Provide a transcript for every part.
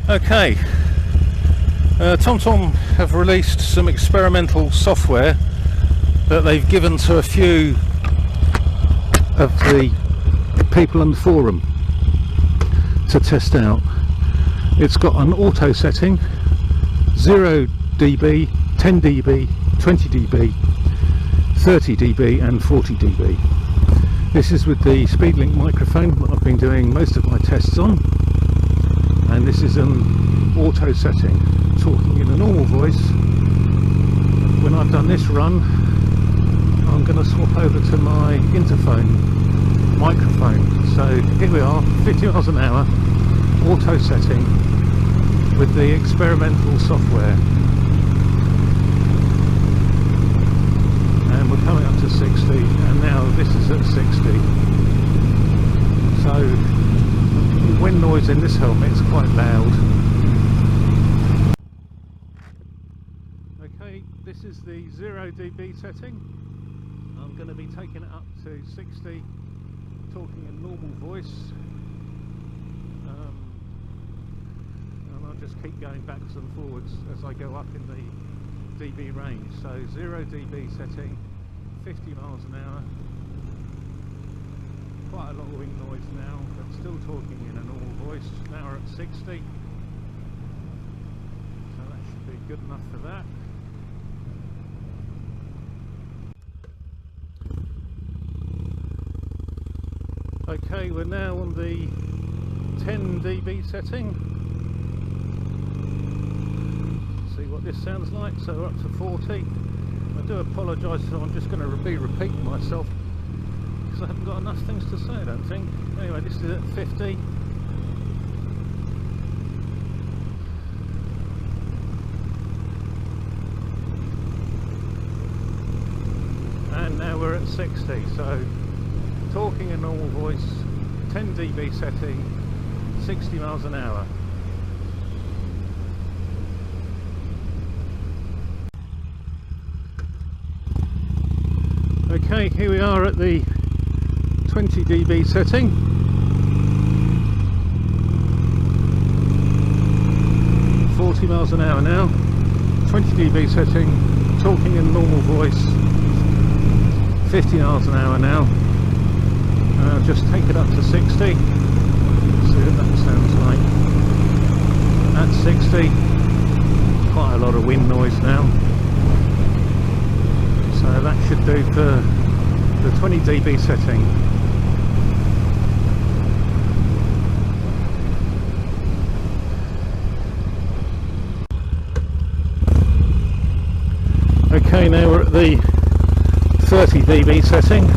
Okay, TomTom have released some experimental software that they've given to a few of the people on the forum to test out. It's got an auto setting, 0 dB, 10 dB, 20 dB, 30 dB and 40 dB. This is with the SpeedLink microphone that I've been doing most of my tests on, and this is an auto setting, talking in a normal voice. When I've done this run, I'm going to swap over to my Interphone microphone. So here we are, 50 miles an hour, auto setting with the experimental software. And we're coming up to 60, and now this is at 60. So the wind noise in this helmet is quite loud. Okay, this is the 0 dB setting. I'm going to be taking it up to 60, talking in normal voice, and I'll just keep going backwards and forwards as I go up in the dB range. So 0 dB setting, 50 miles an hour, quite a lot of wind noise now, but still talking in a normal voice. Now we're at 60, so that should be good enough for that. Okay, we're now on the 10 dB setting. See what this sounds like. So we're up to 40. I do apologise, so I'm just going to be repeating myself because I haven't got enough things to say, I don't think. Anyway, this is at 50. And now we're at 60. So talking in normal voice, 10 dB setting, 60 miles an hour. Okay, here we are at the 20 dB setting. 40 miles an hour now, 20 dB setting, talking in normal voice, 50 miles an hour now. I'll just take it up to 60, see what that sounds like. At 60, quite a lot of wind noise now, so that should do for the 20 dB setting. Okay, now we're at the 30 dB setting.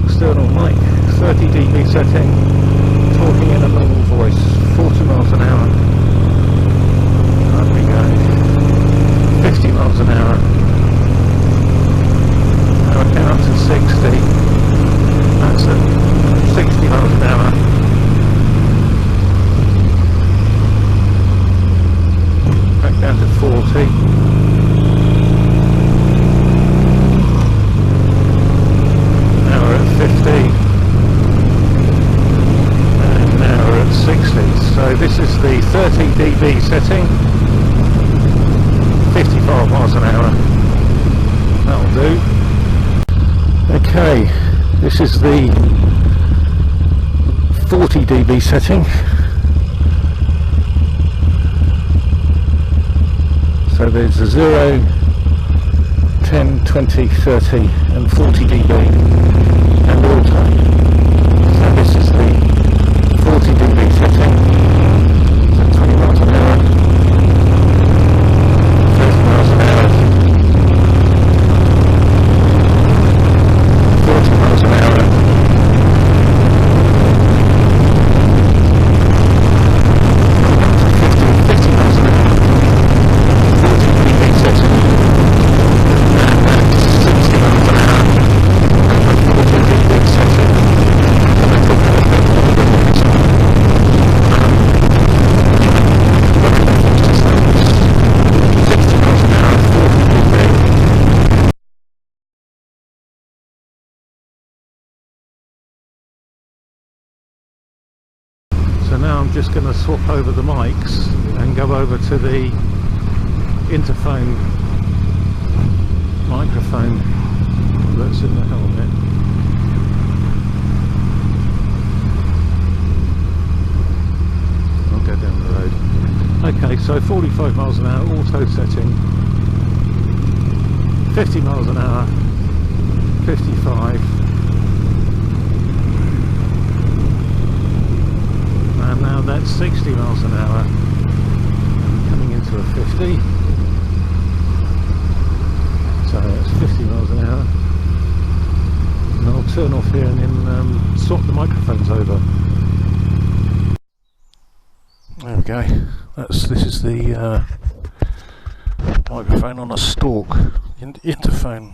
External mic, 30 dB setting, talking in a normal voice, 40 miles an hour. There we go, 50 miles an hour. Now we're down to 60, that's at 60 miles an hour. Back down to 40. And now we're at 60, so this is the 30 dB setting, 55 miles an hour, that'll do. Okay, this is the 40 dB setting, so there's a 0, 10, 20, 30 and 40 dB. And auto. So this is the 40 dB setting, so 20 miles an hour, 30 miles an hour, 40 miles an hour, 50 miles an hour, 40 dB setting, and 60 miles an hour. now I'm just going to swap over the mics and go over to the Interphone microphone that's in the helmet. I'll go down the road. Okay, so 45 miles an hour, auto setting, 50 miles an hour, 55, and now that's 60 miles an hour, coming into a 50, so that's 50 miles an hour, and I'll turn off here and then swap the microphones over. There we go. This is the microphone on a stalk, Interphone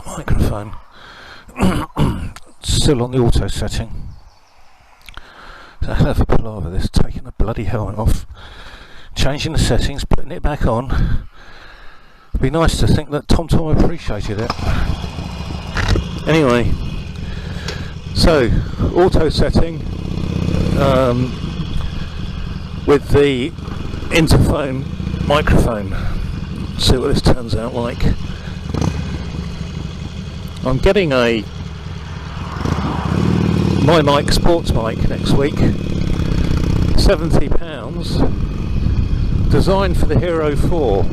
microphone, still on the auto setting. It's a hell of a palaver this, taking the bloody helmet off, changing the settings, putting it back on. It'd be nice to think that TomTom appreciated it. Anyway, so auto setting with the Interphone microphone. See what this turns out like. I'm getting a My Mic sports mic next week, £70, designed for the Hero 4,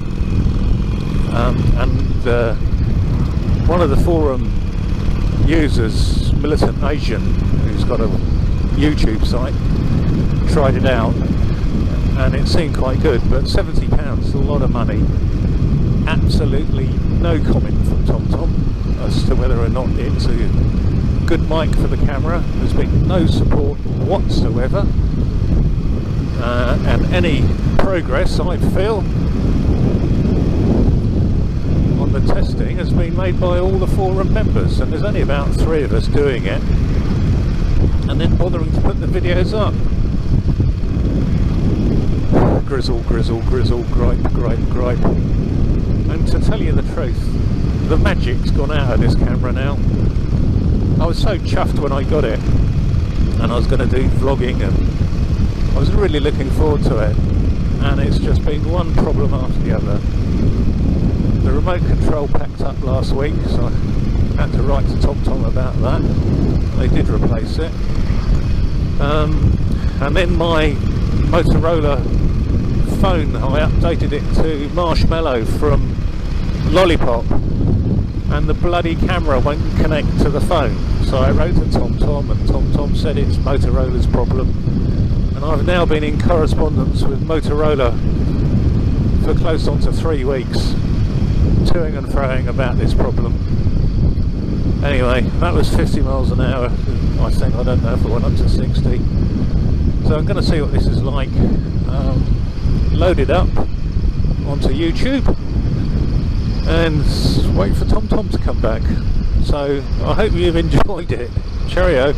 and one of the forum users, Militant Asian, who's got a YouTube site, tried it out and it seemed quite good, but £70 is a lot of money. Absolutely no comment from TomTom as to whether or not it's a good mic for the camera. There's been no support whatsoever, and any progress I feel on the testing has been made by all the forum members, and there's only about 3 of us doing it and then bothering to put the videos up. Grizzle, grizzle, grizzle, gripe, gripe, gripe. And to tell you the truth, the magic's gone out of this camera now. I was so chuffed when I got it, and I was going to do vlogging, and I was really looking forward to it, and it's just been one problem after the other. The remote control packed up last week, so I had to write to TomTom about that. They did replace it. And then my Motorola phone, I updated it to Marshmallow from Lollipop, and the bloody camera won't connect to the phone. So I wrote to TomTom, and TomTom said it's Motorola's problem, and I've now been in correspondence with Motorola for close on to 3 weeks, toing and froing about this problem. Anyway, that was 50 miles an hour. I think, I don't know if it went up to 60. So I'm going to see what this is like. Load it up onto YouTube and wait for TomTom to come back. So I hope you've enjoyed it. Cheerio.